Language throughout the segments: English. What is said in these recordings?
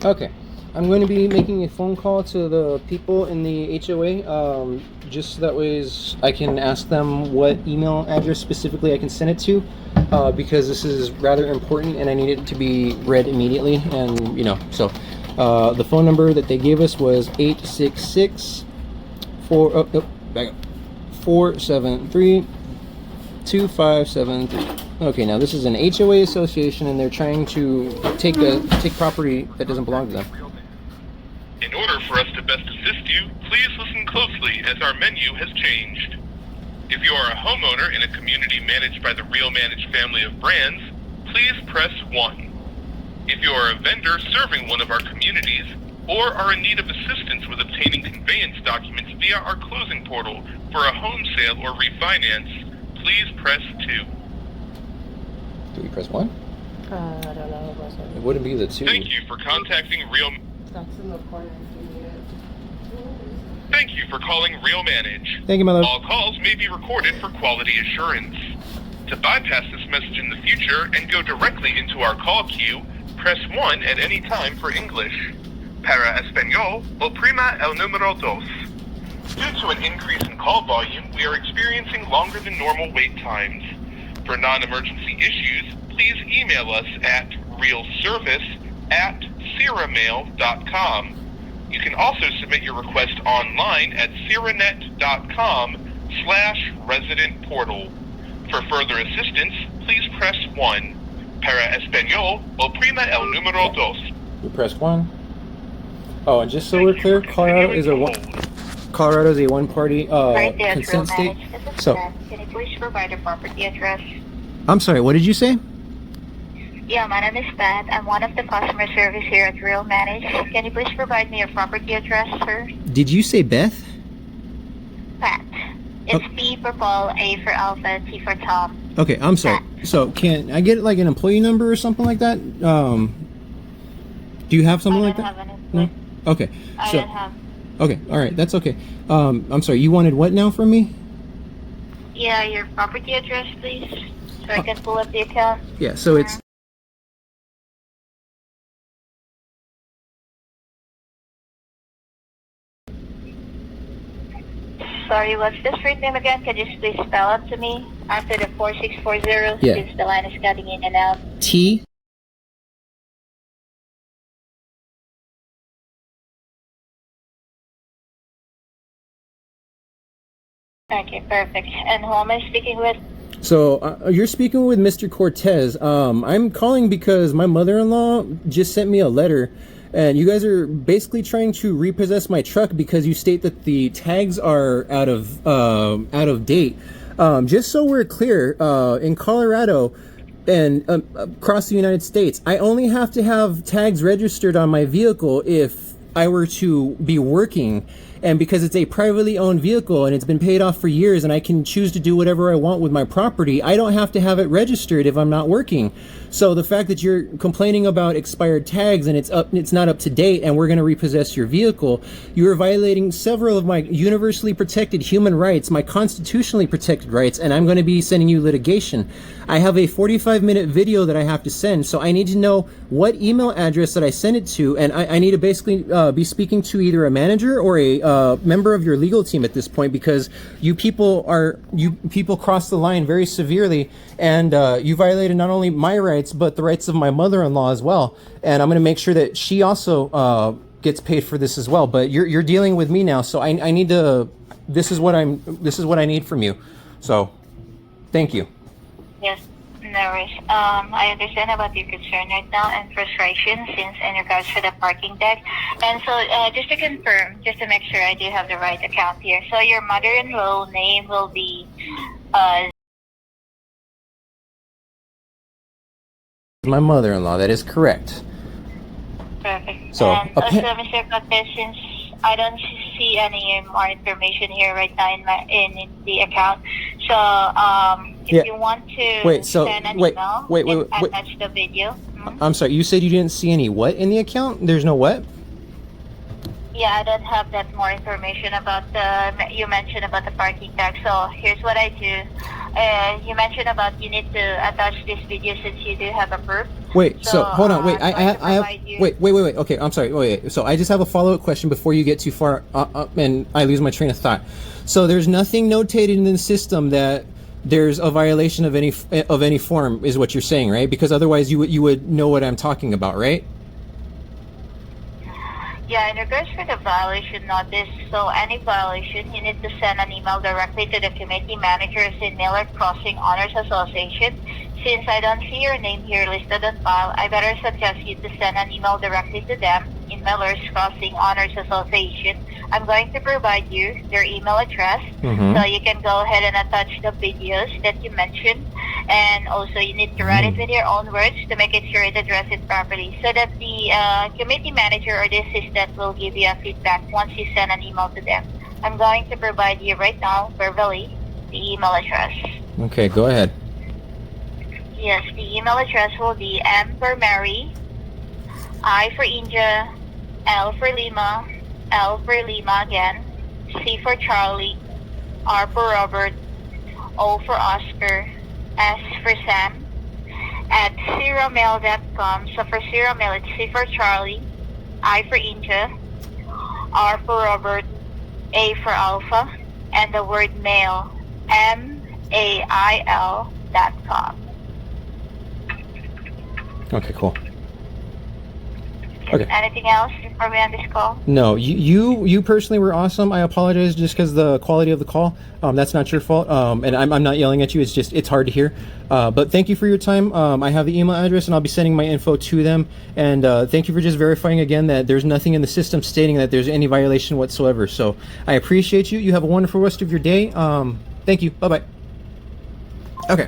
Okay. I'm going to be making a phone call to the people in the HOA, just so that way I can ask them what email address specifically I can send it to, because this is rather important and I need it to be read immediately. And, you know, so the phone number that they gave us was 473-2573. Okay, now this is an HOA association and they're trying to take property that doesn't belong to them. In order for us to best assist you, please listen closely as our menu has changed. If you are a homeowner in a community managed by the Real Manage family of brands, please press 1. If you are a vendor serving one of our communities or are in need of assistance with obtaining conveyance documents via our closing portal for a home sale or refinance, please press 2. Do we press 1? I don't know. It wouldn't be the 2. Thank you for contacting That's in the corner. Thank you for calling Real Manage. Thank you, my love. All calls may be recorded for quality assurance. To bypass this message in the future and go directly into our call queue, press 1 at any time for English. Para Español, oprima el número 2. Due to an increase in call volume, we are experiencing longer than normal wait times. For non-emergency issues, please email us at realservice@sierramail.com. You can also submit your request online at sierranet.com/resident portal. For further assistance, please press 1. Para Español, oprima el número 2. We press 1. Oh, and just so we're clear, Colorado is a one-party consent state. So, can you please provide a property address? I'm sorry, what did you say? Yeah, my name is Pat. I'm one of the customer service here at Real Manage. Can you please provide me a property address, sir? Did you say Beth? Pat. It's P for Paul, A for Alpha, T for Tom. Okay, I'm sorry. Pat. So, can I get like an employee number or something like that? Do you have something like that? I don't have No? any. Okay. I So, don't have. okay, all right, that's okay. I'm sorry, you wanted what now from me? Yeah, your property address, please, so I can pull up the account. Yeah, so it's Sorry, what's the street name again? Can you please spell it to me after the 4640? Yeah. Since the line is cutting in and out. T. Okay, perfect. And who am I speaking with? So you're speaking with Mr. Cortez. I'm calling because my mother-in-law just sent me a letter, and you guys are basically trying to repossess my truck because you state that the tags are out of date. Just so we're clear, in Colorado and across the United States, I only have to have tags registered on my vehicle if I were to be working. And because it's a privately owned vehicle and it's been paid off for years and I can choose to do whatever I want with my property, I don't have to have it registered if I'm not working. So the fact that you're complaining about expired tags and it's not up to date and we're going to repossess your vehicle, you are violating several of my universally protected human rights, my constitutionally protected rights, and I'm going to be sending you litigation. I have a 45-minute video that I have to send, so I need to know what email address that I send it to, and I need to basically be speaking to either a manager or a member of your legal team at this point, because you people cross the line very severely, and you violated not only my rights but the rights of my mother-in-law as well. And I'm going to make sure that she also gets paid for this as well. But you're dealing with me now, so I need to. This is what I need from you. So, thank you. Yes, no worries. I understand about your concern right now and frustration since in regards to the parking deck. And so just to confirm, just to make sure I do have the right account here. So your mother-in-law name will be My mother-in-law, that is correct. perfect. So, and also, Mr. Cortez, since I don't see any more information here right now in the account, so if you want to send an email and attach the video. I'm sorry, you said you didn't see any what in the account? There's no what? Yeah, I don't have that more information about you mentioned about the parking tax. So here's what I do. You mentioned about you need to attach this video since you do have a proof. Wait, so hold on. Wait, I'm going to I have. provide you- Wait. Okay, I'm sorry. Wait. So I just have a follow-up question before you get too far, and I lose my train of thought. So there's nothing notated in the system that there's a violation of any form, is what you're saying, right? Because otherwise you would know what I'm talking about, right? Yeah, in regards for the violation notice, so any violation, you need to send an email directly to the committee managers in Miller Crossing Honors Association. Since I don't see your name here listed on file, I better suggest you to send an email directly to them in Miller's Crossing Honors Association. I'm going to provide you their email address, so you can go ahead and attach the videos that you mentioned, and also you need to write it with your own words to make it sure it address it properly, so that the committee manager or the assistant will give you a feedback once you send an email to them. I'm going to provide you right now verbally the email address. Okay, go ahead. Yes, the email address will be M for Mary, I for India, L for Lima, L for Lima again, C for Charlie, R for Robert, O for Oscar, S for Sam, at zeromail.com. So for zeromail, it's C for Charlie, I for India, R for Robert, A for Alpha, and the word mail, mail.com. Okay, cool. Okay. Anything else before we end this call? No, you personally were awesome. I apologize just because the quality of the call. That's not your fault. And I'm not yelling at you. It's hard to hear. But thank you for your time. I have the email address and I'll be sending my info to them. And thank you for just verifying again that there's nothing in the system stating that there's any violation whatsoever. So I appreciate you. You have a wonderful rest of your day. Thank you. Bye-bye. Okay.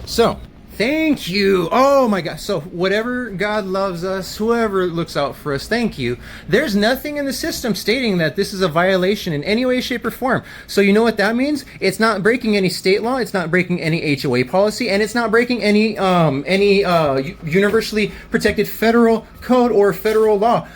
So thank you. Oh my God. So whatever God loves us, whoever looks out for us, thank you. There's nothing in the system stating that this is a violation in any way, shape, or form. So you know what that means? It's not breaking any state law. It's not breaking any HOA policy, and it's not breaking any universally protected federal code or federal law.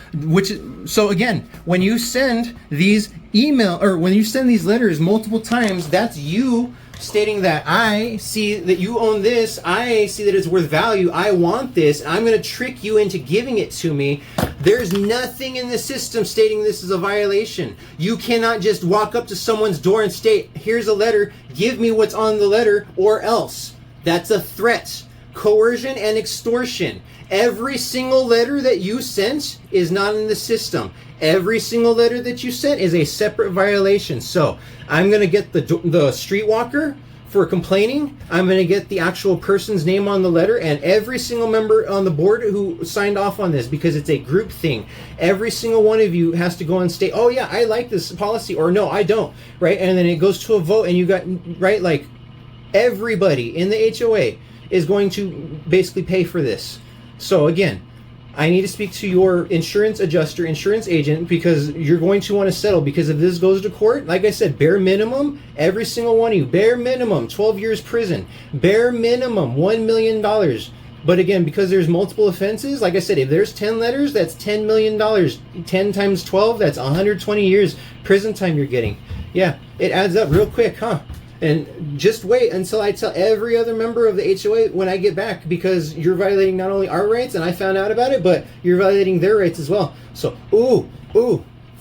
So again, when you send these when you send these letters multiple times, that's you stating that I see that you own this, I see that it's worth value, I want this, I'm going to trick you into giving it to me. There's nothing in the system stating this is a violation. You cannot just walk up to someone's door and state, here's a letter, give me what's on the letter, or else. That's a threat. Coercion and extortion. Every single letter that you sent is not in the system. Every single letter that you sent is a separate violation. So I'm going to get the streetwalker for complaining. I'm going to get the actual person's name on the letter and every single member on the board who signed off on this, because it's a group thing. Every single one of you has to go and state, oh yeah, I like this policy, or no, I don't, right? And then it goes to a vote and you got, right, like everybody in the HOA is going to basically pay for this. So again, I need to speak to your insurance adjuster, insurance agent, because you're going to want to settle, because if this goes to court, like I said, bare minimum, every single one of you, bare minimum, 12 years prison, bare minimum, $1 million. But again, because there's multiple offenses, like I said, if there's 10 letters, that's $10 million. 10 times 12, that's 120 years prison time you're getting. Yeah, it adds up real quick, huh? And just wait until I tell every other member of the HOA when I get back, because you're violating not only our rights, and I found out about it, but you're violating their rights as well. So,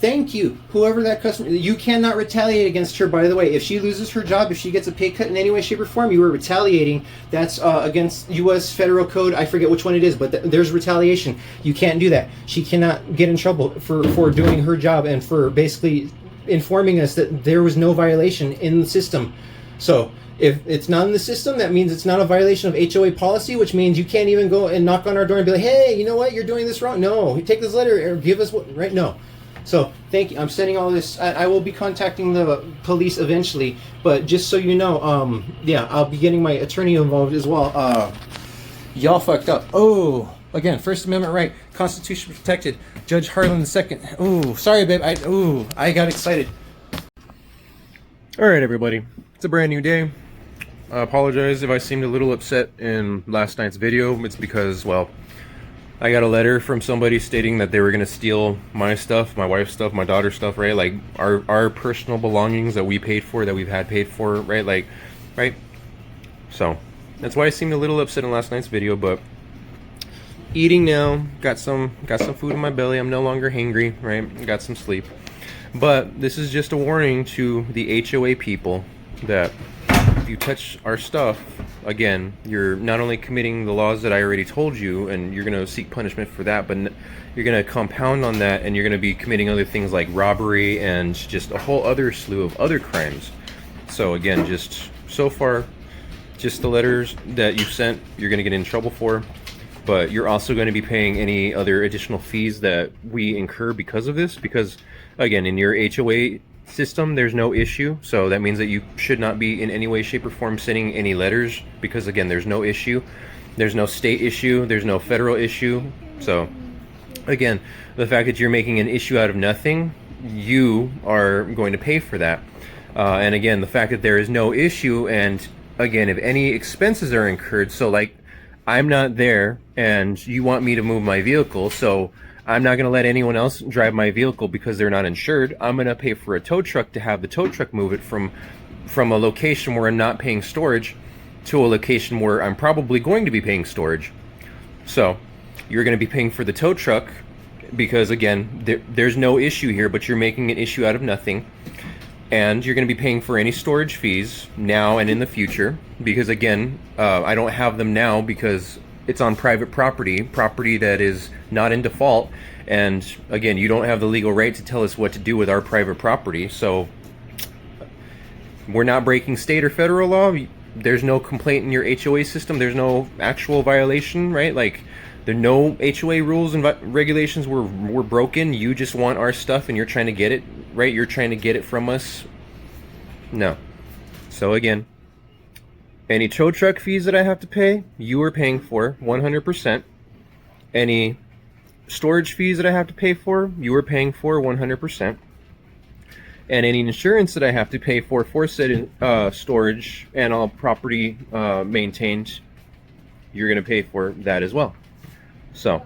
thank you, whoever that customer. You cannot retaliate against her, by the way. If she loses her job, if she gets a pay cut in any way, shape, or form, you are retaliating. That's against U.S. federal code. I forget which one it is, but there's retaliation. You can't do that. She cannot get in trouble for doing her job and for basically informing us that there was no violation in the system. So if it's not in the system, that means it's not a violation of HOA policy, which means you can't even go and knock on our door and be like, hey, you know what, you're doing this wrong. No, take this letter or give us what, right? No. So thank you. I'm sending all this. I will be contacting the police eventually, but just so you know, yeah, I'll be getting my attorney involved as well. Y'all fucked up. Oh, again, First Amendment right, Constitution protected. Judge Harlan II. Ooh, sorry, babe. I got excited. All right, everybody. It's a brand new day. I apologize if I seemed a little upset in last night's video. It's because, well, I got a letter from somebody stating that they were gonna steal my stuff, my wife's stuff, my daughter's stuff, right? Like our personal belongings that we paid for, that we've had paid for, right? Like, right? So that's why I seemed a little upset in last night's video, but eating now. Got some food in my belly. I'm no longer hangry, right? Got some sleep. But this is just a warning to the HOA people that if you touch our stuff, again, you're not only committing the laws that I already told you, and you're going to seek punishment for that, but you're going to compound on that, and you're going to be committing other things like robbery and just a whole other slew of other crimes. So again, just so far, just the letters that you sent, you're going to get in trouble for. But you're also going to be paying any other additional fees that we incur because of this. Because, again, in your HOA system, there's no issue. So that means that you should not be in any way, shape, or form sending any letters. Because, again, there's no issue. There's no state issue. There's no federal issue. So, again, the fact that you're making an issue out of nothing, you are going to pay for that. And, again, the fact that there is no issue, and, again, if any expenses are incurred, so, like, I'm not there and you want me to move my vehicle, so I'm not going to let anyone else drive my vehicle because they're not insured. I'm going to pay for a tow truck to have the tow truck move it from a location where I'm not paying storage to a location where I'm probably going to be paying storage. So you're going to be paying for the tow truck because, again, there's no issue here, but you're making an issue out of nothing. And you're going to be paying for any storage fees now and in the future because, again, I don't have them now because it's on private property that is not in default. And, again, you don't have the legal right to tell us what to do with our private property. So we're not breaking state or federal law. There's no complaint in your HOA system. There's no actual violation, right? Like, there are no HOA rules and regulations were broken. You just want our stuff and you're trying to get it, right? You're trying to get it from us. No. So again, any tow truck fees that I have to pay, you are paying for 100%. Any storage fees that I have to pay for, you are paying for 100%. And any insurance that I have to pay for said storage and all property maintained, you're going to pay for that as well. So,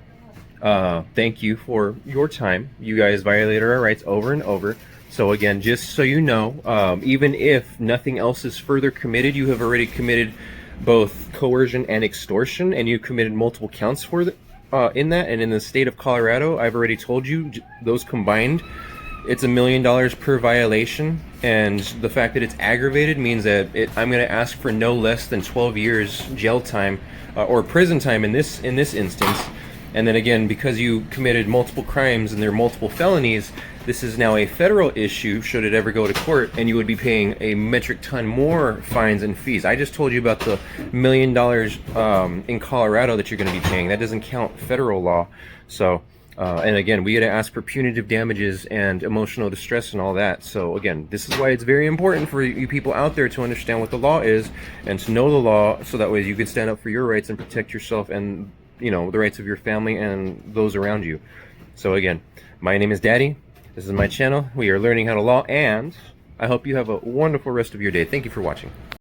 thank you for your time. You guys violated our rights over and over. So again, just so you know, even if nothing else is further committed, you have already committed both coercion and extortion, and you committed multiple counts for in that. And in the state of Colorado, I've already told you, those combined, it's $1 million per violation. And the fact that it's aggravated means that I'm going to ask for no less than 12 years jail time or prison time in this instance. And then again, because you committed multiple crimes and there are multiple felonies, this is now a federal issue should it ever go to court, and you would be paying a metric ton more fines and fees. I just told you about the $1 million in Colorado that you're going to be paying. That doesn't count federal law. So, and again, we got to ask for punitive damages and emotional distress and all that. So again, this is why it's very important for you people out there to understand what the law is and to know the law, so that way you can stand up for your rights and protect yourself and, you know, the rights of your family and those around you. So again, my name is Daddy. This is my channel. We are learning how to law, and I hope you have a wonderful rest of your day. Thank you for watching.